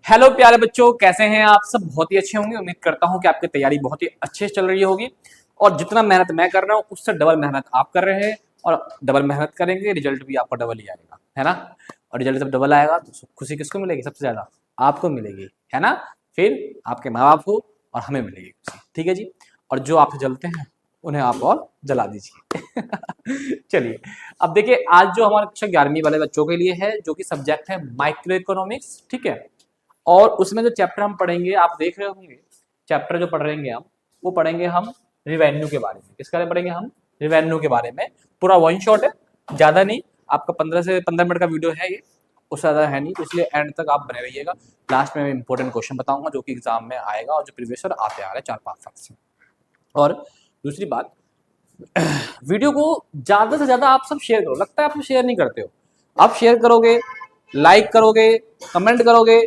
Hello प्यारे बच्चों, कैसे हैं आप सब? बहुत ही अच्छे होंगे। उम्मीद करता हूं कि आपकी तैयारी बहुत ही अच्छे से चल रही होगी और जितना मेहनत मैं कर रहा हूं उससे डबल मेहनत आप कर रहे हैं और डबल मेहनत करेंगे, रिजल्ट भी आपका डबल ही आएगा, है ना। और रिजल्ट जब डबल आएगा तो खुशी किसको मिलेगी? सबसे ज्यादा आपको मिलेगी, है ना। फिर आपके माँ बाप को और हमें मिलेगी खुशी, ठीक है जी। और जो आपसे जलते हैं उन्हें आप और जला दीजिए। चलिए, अब देखिए, आज जो हमारा कक्षा 11वीं वाले बच्चों के लिए है, जो कि सब्जेक्ट है माइक्रो इकोनॉमिक्स, ठीक है। और उसमें जो चैप्टर हम पढ़ेंगे, आप देख रहे होंगे चैप्टर जो पढ़ रहे हैं हम, वो पढ़ेंगे हम रिवेन्यू के बारे में। किसके बारे में पढ़ेंगे हम? रिवेन्यू के बारे में। पूरा वन शॉट है, ज्यादा नहीं। आपका 15 से 15 मिनट का वीडियो है ये, उससे ज्यादा है नहीं, तो इसलिए एंड तक आप बने रहिएगा। लास्ट में मैं इंपॉर्टेंट क्वेश्चन बताऊंगा जो कि एग्जाम में आएगा और जो प्रीवियस ईयर आते आ रहे हैं 4-5 साल से। और दूसरी बात, वीडियो को ज्यादा से ज्यादा आप सब शेयर करो। लगता है आप शेयर नहीं करते हो। आप शेयर करोगे, लाइक करोगे, कमेंट करोगे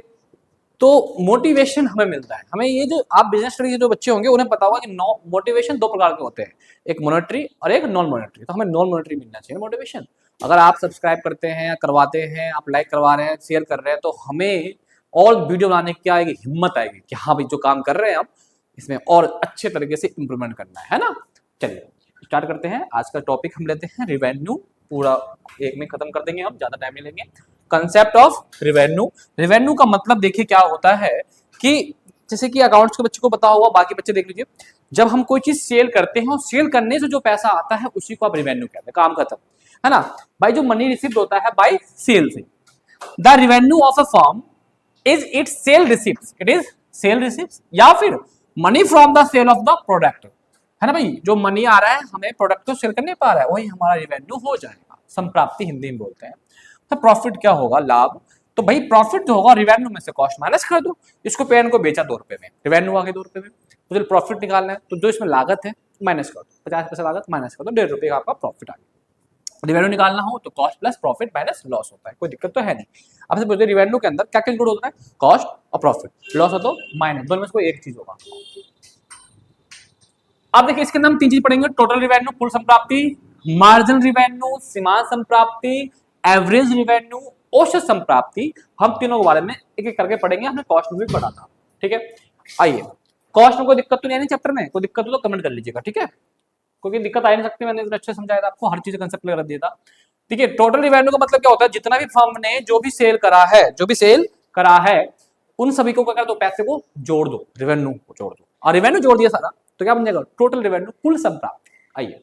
तो मोटिवेशन हमें मिलता है। हमें ये जो आप बिजनेस स्टडी के जो बच्चे होंगे उन्हें पता होगा कि मोटिवेशन दो प्रकार के होते हैं, एक मॉनेटरी और एक नॉन मॉनेटरी। तो हमें नॉन मॉनेटरी मिलना चाहिए मोटिवेशन। अगर आप सब्सक्राइब करते हैं या करवाते हैं, आप लाइक करवा रहे हैं, शेयर कर रहे हैं, तो हमें और वीडियो बनाने की क्या आएगी? हिम्मत आएगी कि हाँ भाई, जो काम कर रहे हैं हम इसमें और अच्छे तरीके से इंप्रूवमेंट करना है ना। चलिए स्टार्ट करते हैं। आज का टॉपिक हम लेते हैं रिवेन्यू। पूरा एक में खत्म कर देंगे, हम ज्यादा टाइम नहीं लेंगे। Concept of revenue. रिवेन्यू का मतलब देखिए क्या होता है कि जैसे कि अकाउंट्स के बच्चे को पता होगा, बाकी बच्चे देख लीजिए। जब हम कोई चीज सेल करते हैं और सेल करने से जो पैसा आता है उसी को आप रिवेन्यू कहते हैं। काम खत्म, है ना भाई। जो मनी रिसीव्ड होता है बाय सेल से, the revenue of a firm is its sale receipt. It is sale receipt या फिर money from the sale of the product, है ना भाई। जो मनी आ रहा है हमें प्रोडक्ट को सेल करने पा रहा है, वही हमारा रिवेन्यू हो जाएगा। संप्राप्ति हिंदी में बोलते हैं। तो प्रॉफिट क्या होगा? लाभ। तो भाई प्रॉफिट जो होगा रिवेन्यू में से कॉस्ट माइनस कर दो। इसको पेन को बेचा 2 रुपए में, रिवेन्यू आ गई 2 रुपए में। तो जब प्रॉफिट निकालना है तो जो इसमें लागत है माइनस कर दो, 50 पैसा लागत माइनस कर दो, 1.5 रुपए का आपका प्रॉफिट आ गया। रिवेन्यू निकालना हो तो cost plus profit minus loss होता है, कोई दिक्कत तो है नहीं। आपसे पूछते रिवेन्यू के अंदर क्या इंक्लूड होता है? कॉस्ट और प्रॉफिट। लॉस हो तो माइनस, दोनों में से कोई एक चीज होगा। अब देखिए इसके अंदर हम 3 चीज पढ़ेंगे: टोटल रिवेन्यू, कुल संप्राप्ति; मार्जिनल रिवेन्यू, सीमांत संप्राप्ति; एवरेज रिवेन्यू, औसत संप्राप्ति। हम तीनों के बारे में एक एक करके पढ़ेंगे। हमने कॉस्ट में भी पढ़ा था, ठीक है। आइए, कॉस्ट में कोई दिक्कत तो नहीं है चैप्टर में? कोई दिक्कत हो तो कमेंट कर लीजिएगा, ठीक है। क्योंकि दिक्कत आ नहीं सकती, मैंने अच्छे समझाया था आपको, हर चीज कंसेप्ट क्लियर कर दिया था। ठीक है, टोटल रिवेन्यू का मतलब क्या होता है? जितना भी फर्म ने जो भी सेल करा है उन सभी को क्या कर दो? पैसे को जोड़ दो, रिवेन्यू को जोड़ दो। और रिवेन्यू जोड़ दिया सारा तो क्या बन जाएगा? टोटल रिवेन्यू, कुल संप्राप्ति। आइए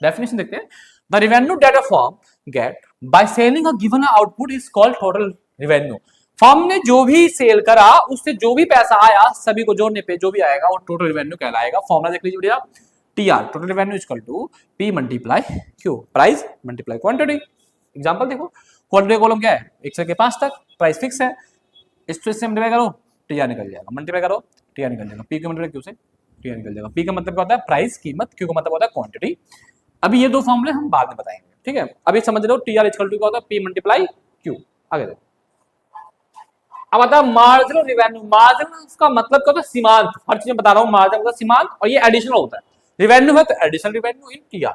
डेफिनेशन देखते हैं। The revenue that a firm get by selling a given output is called total revenue. Firm ने जो भी सेल करा उससे जो भी पैसा आया, सभी को जोड़ने पे जो भी आएगा वो टोटल रिवेन्यू कहलाएगा। फॉर्मूला देख लीजिए बढ़िया। TR, total revenue equal to P multiply Q, price multiply quantity. Example देखो, क्वांटिटी कॉलम क्या है? 1 से 5 तक, प्राइस फिक्स है। इससे मल्टीप्लाई करो, टीआर निकल जाएगा। मल्टीप्लाई करो, टीआर निकल जाएगा। पी का मल्टीप्लाई क्यू से टीआर निकल जाएगा। पी का मतलब क्या होता है? प्राइस, कीमत। क्यू का मतलब होता है क्वांटिटी। अभी ये दो फॉर्मूले हम बाद में बताएंगे, ठीक है। अभी समझ लो टीआर इक्वल टू क्या होता है? P multiply Q. आगे देखो, अब आता है मार्जिनल रिवेन्यू। मार्जिनल का मतलब क्या होता है? सीमांत। हर चीज में बता रहा हूँ, मार्जिन का सीमांत, और ये एडिशनल होता है। रिवेन्यू है तो additional revenue in TR.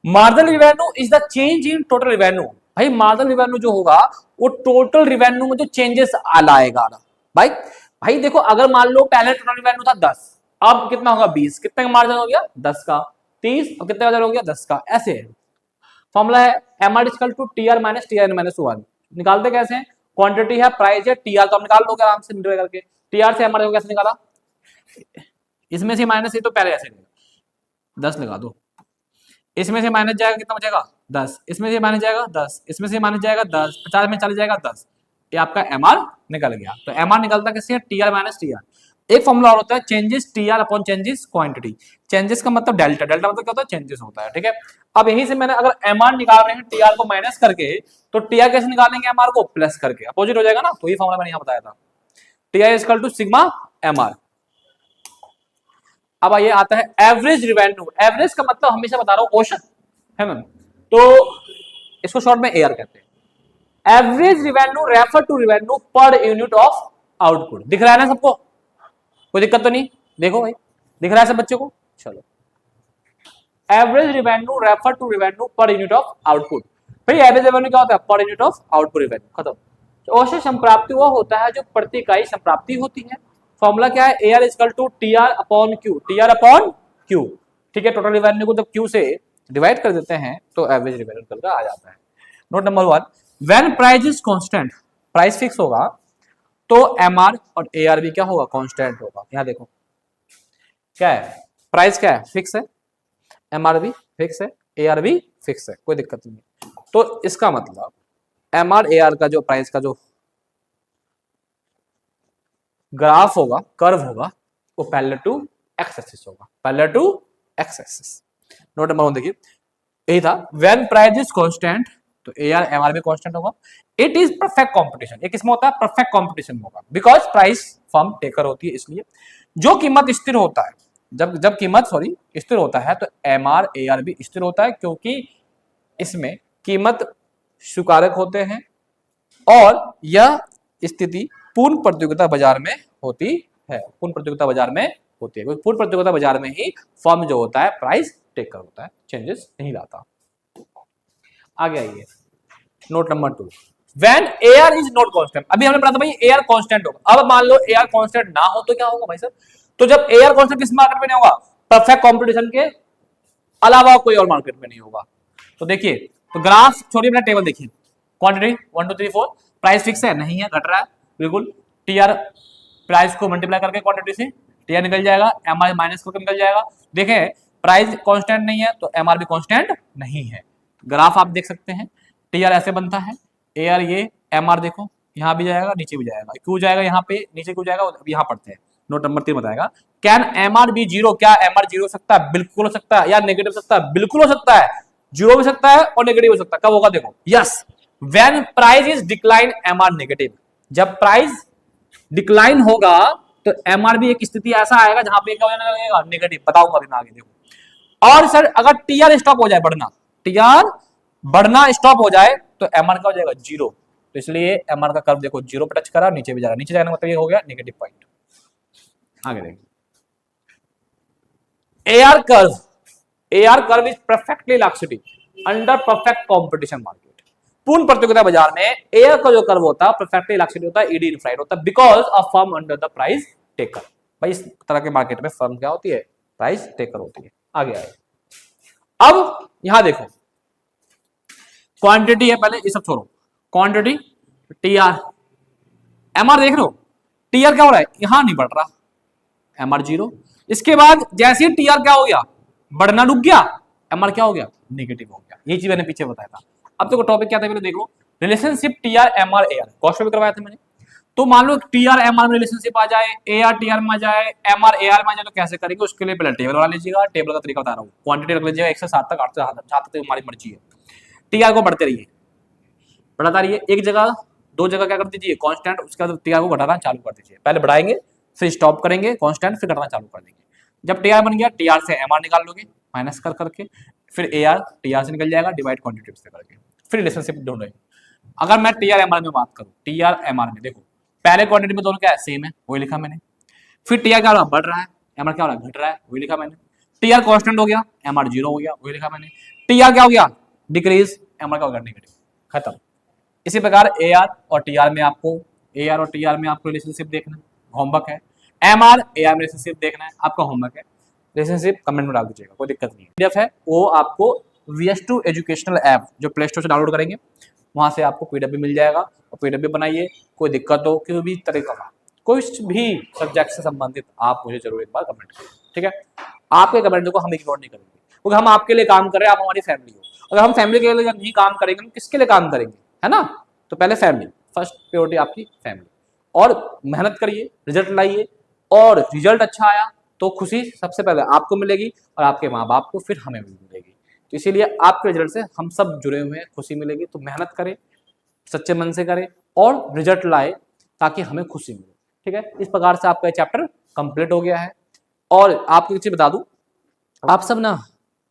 Marginal revenue is the change in total revenue. भाई मार्जिनल रिवेन्यू जो होगा वो टोटल रिवेन्यू में जो चेंजेस लाएगा भाई। भाई देखो, अगर मान लो पहले टोटल रिवेन्यू था 10, अब कितना होगा? 20। कितने का मार्जिन हो गया? 10 का। 30 और कितने का हो गया? 10 का। ऐसे है फॉर्मूला है M R equal to TR minus TR minus 1। निकालते कैसे हैं? क्वांटिटी है, प्राइस है, टीआर तो हम निकाल लोगे आराम से मल्टीप्लाई करके। टीआर से एमआर कैसे निकाला? इसमें से माइनस है तो पहले ऐसे 10 लगा दो। इसमें से माइनस जाएगा, कितना बचेगा? 10। इसमें से माइनस जाएगा 10, इसमें से माइनस जाएगा 10, 50 में चला जाएगा 10। ये आपका एमआर निकल गया। तो एमआर निकलता कैसे है? TR minus TR. एक फॉर्मूला और होता है changes TR upon changes quantity. Changes का मतलब डेल्टा, डेल्टा मतलब क्या होता है? चेंजेस होता है, ठीक है। अब यहीं से मैंने अगर एमआर निकाल रहे हैं टीआर को माइनस करके, तो टीआर कैसे निकालेंगे? एमआर को प्लस करके, अपोजिट हो जाएगा ना। तो ये फॉर्मूला मैंने यहाँ बताया था, TR is equal to sigma MR. अब ये आता है एवरेज रिवेन्यू। एवरेज का मतलब हमेशा बता रहा हूं औसत, है ना। तो इसको शॉर्ट में एआर कहते हैं। Average revenue refer to revenue per unit of output. दिख रहा है ना सबको? कोई दिक्कत तो नहीं? देखो भाई, दिख रहा है सब बच्चे को? चलो, average revenue refer to revenue per unit of output. भाई एवरेज रिवेन्यू क्या होता है? पर यूनिट ऑफ आउटपुट रिवेन्यू। खत्म। तो औसत संप्राप्ति वो होता है जो प्रति इकाई संप्राप्ति होती है। फॉर्मूला क्या है, A R equal to T R upon Q, T R upon Q. ठीक है, टोटल रिवेन्यू को जब क्यू से डिवाइड कर देते हैं तो एवरेज रिवेन्यू निकल कर आ जाता है। Note number 1, when price is constant, price fix होगा तो एम आर और ए आर भी क्या होगा, कांस्टेंट होगा। यहां देखो क्या है, प्राइस क्या है, फिक्स है, एम आर भी फिक्स है, ए आर भी फिक्स है, कोई दिक्कत नहीं है। तो इसका मतलब एम आर ए आर का जो प्राइस का जो ग्राफ होगा, कर्व होगा, वो पैरेलल टू एक्स एक्सिस होगा, parallel to X axis. Note number 1 देखिए, यही था, व्हेन प्राइस इज कांस्टेंट तो ए आर एम आर भी कांस्टेंट होगा। इट इज परफेक्ट कंपटीशन, एक इसमें होता है परफेक्ट कंपटीशन होगा, बिकॉज प्राइस फर्म टेकर होती है, इसलिए जो कीमत स्थिर होता है, जब कीमत स्थिर होता है तो एम आर ए आर भी स्थिर होता है, क्योंकि इसमें कीमत स्वीकारक होते हैं और यह स्थिति पूर्ण प्रतियोगिता बाजार में होती है, पूर्ण प्रतियोगिता बाजार में होती है, क्योंकि पूर्ण प्रतियोगिता बाजार में ही फर्म जो होता है प्राइस टेकर होता है, चेंजेस नहीं लाता। आगे आइए, note number 2, when AR is not constant. अभी हमने पढ़ा था भाई एआर कांस्टेंट होगा, अब मान लो एआर कांस्टेंट ना हो तो क्या होगा भाई साहब, तो जब एआर कांस्टेंट किस मार्केट में नहीं होगा, परफेक्ट कंपटीशन के अलावा कोई और मार्केट में नहीं होगा। तो देखिए, तो ग्राफ छोड़िए, अपना टेबल देखिए, क्वांटिटी 1 2 3 4, प्राइस फिक्स है, नहीं है, घट रहा है बिल्कुल, टीआर प्राइस को मल्टीप्लाई करके क्वांटिटी से टीआर निकल जाएगा, एमआर माइनस करके निकल जाएगा। देखें प्राइस कांस्टेंट नहीं है तो एमआर भी कांस्टेंट नहीं है। ग्राफ आप देख सकते हैं, टीआर ऐसे बनता है, एआर ये, एमआर देखो यहाँ भी जाएगा नीचे भी जाएगा, क्यों जाएगा यहाँ पे नीचे, क्यों जाएगा यहाँ पढ़ते हैं। नोट नंबर 3 बताएगा, कैन एमआर बी जीरो, क्या एमआर जीरो हो सकता है, बिल्कुल हो सकता है, या नेगेटिव हो सकता है, बिल्कुल हो सकता है, जीरो हो सकता है और नेगेटिव हो सकता है। कब होगा देखो, yes, when price is decline MR negative, जब प्राइस डिक्लाइन होगा तो एमआर भी एक स्थिति ऐसा आएगा जहां पे क्या होने लगेगा, नेगेटिव, बताऊंगा दिन आगे देखो। और सर अगर टीआर स्टॉप हो जाए बढ़ना, टीआर बढ़ना स्टॉप हो जाए तो एमआर का हो जाएगा जीरो, तो इसलिए एमआर का कर्व देखो जीरो पे टच करा, नीचे भी जा रहा है, नीचे जाने का मतलब ये हो गया नेगेटिव पॉइंट। आगे देखिए, AR curve is perfectly elastic under perfect competition market. पूर्ण प्रतियोगिता बाजार में एयर का जो कर्व होता है परफेक्टली इलास्टिक होता है, ईडी इनफ्लाइट होता है, because of firm under the price taker. भाई इस तरह के मार्केट में फर्म क्या होती है, प्राइस टेकर होती है। आगे आए, अब यहां देखो क्वांटिटी है, पहले ये सब छोड़ो, क्वांटिटी टीआर एमआर देख रहे हो, टीआर क्या हो रहा है, यहां नहीं बढ़ रहा, एमआर जीरो। इसके बाद जैसे ही टीआर क्या हो गया, बढ़ना रुक गया, एमआर क्या हो गया, नेगेटिव हो गया। ये चीज मैंने पीछे बताया था। अब देखो टॉपिक क्या था, मैंने देख लो, relationship TR MR AR, question भी करवाया था मैंने। तो मान लो टीआर एमआर में रिलेशनशिप आ जाए, एआर टीआर में आ जाए, एमआर एआर में आ जाए, तो कैसे करेंगे, उसके लिए पहले टेबल बना लीजिएगा। टेबल का तरीका बता रहा हूँ, क्वांटिटी रख लीजिएगा 1 से 7 तक, 8 से 7 तक तुम्हारी मर्जी है। टीआर को बढ़ते रहिए, बढ़ाता रहिए, एक जगह 2 जगह क्या कर दीजिए कांस्टेंट, उसके बाद टीआर को घटाना चालू कर दीजिए। पहले बढ़ाएंगे फिर स्टॉप करेंगे कांस्टेंट, फिर घटाना चालू कर देंगे। जब टीआर बन गया, टीआर से एमआर निकाल लोगे माइनस कर करके, फिर एआर टीआर से निकल जाएगा डिवाइड क्वांटिटी से करके, फिर रिलेशनशिप ढूंढेंगे। अगर मैं टीआर एमआर में बात करूं, टीआर एमआर में देखो पहले क्वांटिटी में दोनों क्या है, सेम है, वही लिखा मैंने। फिर टीआर क्या हो रहा है, बढ़ रहा है, एमआर क्या हो रहा है, घट रहा है, वही लिखा मैंने। टीआर कांस्टेंट हो गया, एमआर जीरो हो गया, वही लिखा मैंने। टीआर क्या हो गया, डिक्रीज, एमआर क्या हो गया, नेगेटिव, खत्म। इसी प्रकार एआर और टीआर में आपको रिलेशनशिप देखना होमवर्क है, एमआर एआर में रिलेशनशिप देखना है आपका होमवर्क है। रिलेशनशिप कमेंट में डाल दीजिएगा, कोई दिक्कत नहीं है। पीडीएफ है वो आपको VS2 एजुकेशनल ऐप जो प्ले स्टोर से डाउनलोड करेंगे, वहां से आपको पीडीएफ भी मिल जाएगा, और पीडीएफ भी बनाइए। कोई दिक्कत हो किसी भी तरीके का, कोई भी सब्जेक्ट से संबंधित, आप मुझे जरूर एक बार कमेंट करें, ठीक है। आपके कमेंट को हम इग्नोर नहीं करेंगे, क्योंकि हम आपके लिए काम कर रहे हैं, आप हमारी फैमिली हो। अगर हम फैमिली के लिए नहीं काम करेंगे, हम किसके लिए काम करेंगे, है ना। तो पहले फैमिली फर्स्ट, प्रायोरिटी आपकी फैमिली, और मेहनत करिए, रिजल्ट लाइए, और रिजल्ट अच्छा आया तो खुशी सबसे पहले आपको मिलेगी और आपके माँ बाप को, फिर हमें भी मिलेगी। तो इसीलिए आपके रिजल्ट से हम सब जुड़े हुए हैं, खुशी मिलेगी। तो मेहनत करें, सच्चे मन से करें और रिजल्ट लाए, ताकि हमें खुशी मिले, ठीक है। इस प्रकार से आपका चैप्टर कंप्लीट हो गया है। और आपको एक चीज बता दूं, आप सब ना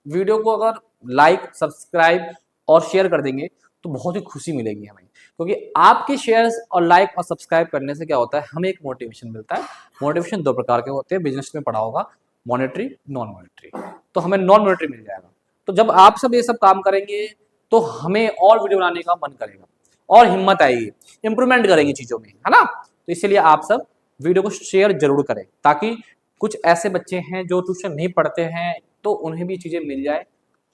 वीडियो को अगर लाइक, सब्सक्राइब और शेयर कर देंगे तो बहुत ही खुशी मिलेगी हमें, क्योंकि आपके शेयर्स और लाइक और सब्सक्राइब करने से क्या होता है, हमें एक मोटिवेशन मिलता है। मोटिवेशन 2 प्रकार के होते हैं, बिजनेस में पढ़ा होगा, मॉनेटरी, नॉन मॉनेटरी। तो हमें नॉन मॉनेटरी मिल जाएगा। तो जब आप सब ये सब काम करेंगे तो हमें और वीडियो बनाने का मन करेगा। और हिम्मत आएगी, इंप्रूवमेंट करेंगे चीजों में, है ना। तो इसीलिए आप सब वीडियो को शेयर जरूर करें, ताकि कुछ ऐसे बच्चे हैं जो ट्यूशन नहीं पढ़ते हैं तो उन्हें भी चीजें मिल जाए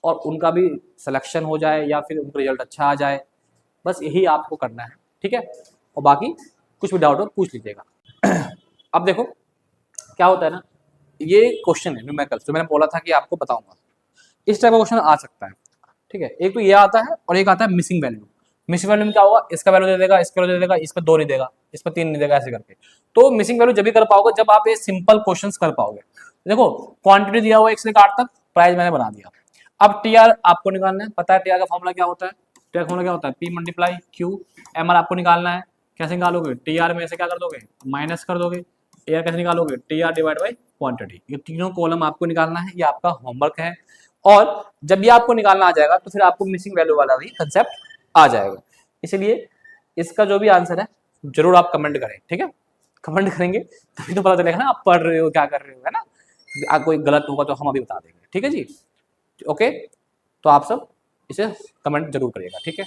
और उनका भी सिलेक्शन हो जाए या फिर उनका रिजल्ट अच्छा आ जाए। बस यही आपको करना है, ठीक है। और बाकी कुछ भी डाउट हो पूछ लीजिएगा। अब देखो क्या होता है ना, ये क्वेश्चन है न्यूमेरिकल्स जो मैंने बोला था कि आपको बताऊंगा, इस टाइप का क्वेश्चन आ सकता है, ठीक है। एक तो ये आता है और एक आता है मिसिंग वैल्यू। मिसिंग वैल्यू में क्या होगा, इसका वैल्यू दे देगा, इसका वैल्यू दे देगा, इस पर 2 नहीं देगा, इस पर 3 नहीं देगा, ऐसे करके। तो मिसिंग वैल्यू जब भी कर पाओगे जब आप ये सिंपल क्वेश्चन कर पाओगे। देखो क्वांटिटी दिया हुआ 1 से 8 तक, प्राइस मैंने बना दिया। अब टीआर आपको निकालना है, पता है टीआर का फॉर्मूला क्या होता है, टीआर फॉर्मूला क्या होता है, पी मल्टीप्लाई क्यू। एमआर आपको निकालना है, कैसे निकालोगे, टीआर में से क्या कर दोगे, माइनस कर दोगे। एआर कैसे निकालोगे, टीआर डिवाइड बाई क्वांटिटी। ये तीनों कॉलम आपको निकालना है, ये आपका होमवर्क है। और जब ये आपको निकालना आ जाएगा तो फिर आपको मिसिंग वैल्यू वाला भी कंसेप्ट आ जाएगा। इसलिए इसका जो भी आंसर है जरूर आप कमेंट करें, ठीक है। कमेंट करेंगे तभी तो पता चलेगा ना आप पढ़ रहे हो क्या कर रहे हो, है ना। कोई गलत होगा तो हम अभी बता देंगे, ठीक है जी। ओके, तो आप सब इसे कमेंट जरूर करिएगा, ठीक है।